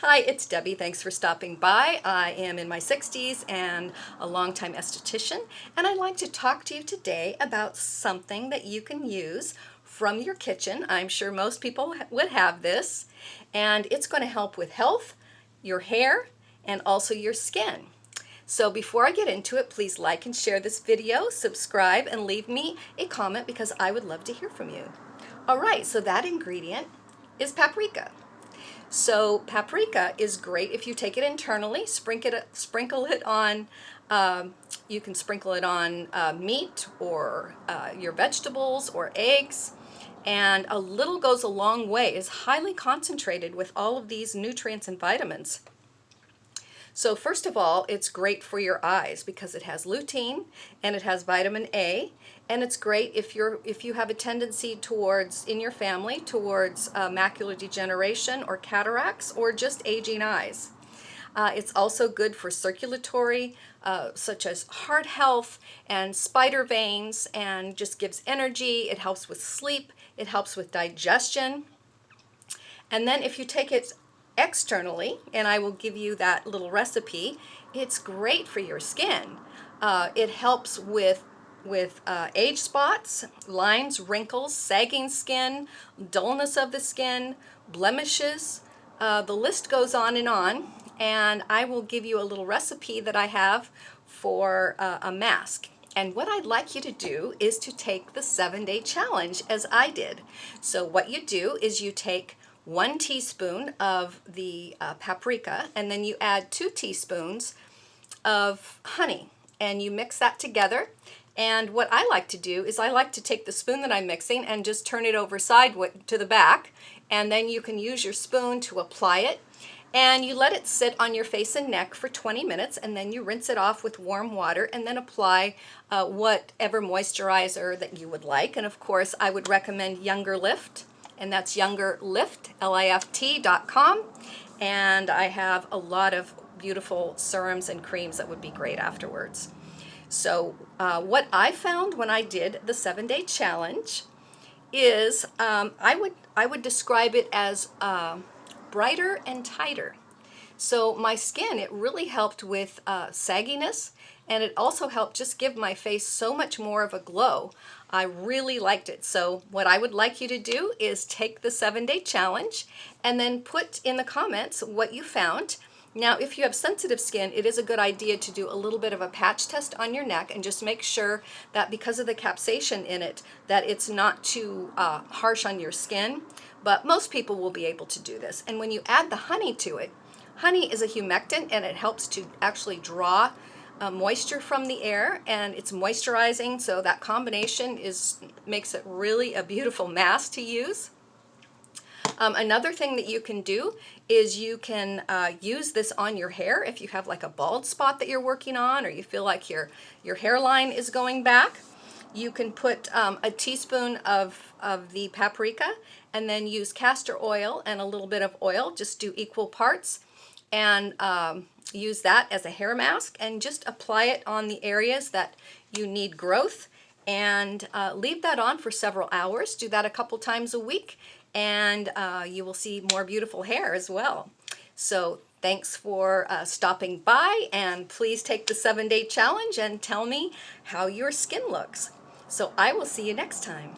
Hi, it's Debbie. Thanks for stopping by. I am in my 60s and a longtime esthetician, and I'd like to talk to you today about something that you can use from your kitchen. I'm sure most people would have this, and it's going to help with health, your hair, and also your skin. So before I get into it, please like and share this video, subscribe, and leave me a comment because I would love to hear from you. All right, so that ingredient is paprika. So paprika is great if you take it internally, sprinkle it on, you can sprinkle it on meat or your vegetables or eggs, and a little goes a long way. It's highly concentrated with all of these nutrients and vitamins. So first of all, it's great for your eyes because it has lutein and it has vitamin A, and it's great if you have a tendency towards, in your family, towards macular degeneration or cataracts or just aging eyes. It's also good for circulatory, such as heart health and spider veins, and just gives energy. It helps with sleep. It helps with digestion. And then if you take it externally, and I will give you that little recipe, it's great for your skin. It helps with age spots, lines, wrinkles, sagging skin, dullness of the skin, blemishes. The list goes on, and I will give you a little recipe that I have for a mask. And what I'd like you to do is to take the 7-day challenge as I did. So what you do is you take 1 teaspoon of the paprika, and then you add 2 teaspoons of honey, and you mix that together. And what I like to do is I like to take the spoon that I'm mixing and just turn it over sideways to the back, and then you can use your spoon to apply it, and you let it sit on your face and neck for 20 minutes, and then you rinse it off with warm water and then apply whatever moisturizer that you would like. And of course I would recommend YoungerLift, and that's YoungerLift, Lift.com, and I have a lot of beautiful serums and creams that would be great afterwards. So what I found when I did the 7-day challenge is I would describe it as brighter and tighter. So my skin, it really helped with sagginess, and it also helped just give my face so much more of a glow. I really liked it. So what I would like you to do is take the 7-day challenge and then put in the comments what you found. Now, if you have sensitive skin, it is a good idea to do a little bit of a patch test on your neck and just make sure that because of the capsaicin in it, that it's not too harsh on your skin. But most people will be able to do this. And when you add the honey to it, honey is a humectant, and it helps to actually draw moisture from the air, and it's moisturizing, so that combination makes it really a beautiful mask to use. Another thing that you can do is you can use this on your hair if you have like a bald spot that you're working on, or you feel like your hairline is going back. You can put a teaspoon of the paprika and then use castor oil and a little bit of oil, just do equal parts, and use that as a hair mask and just apply it on the areas that you need growth, and leave that on for several hours. Do that a couple times a week, and you will see more beautiful hair as well. So thanks for stopping by, and please take the 7-day challenge and tell me how your skin looks. So I will see you next time.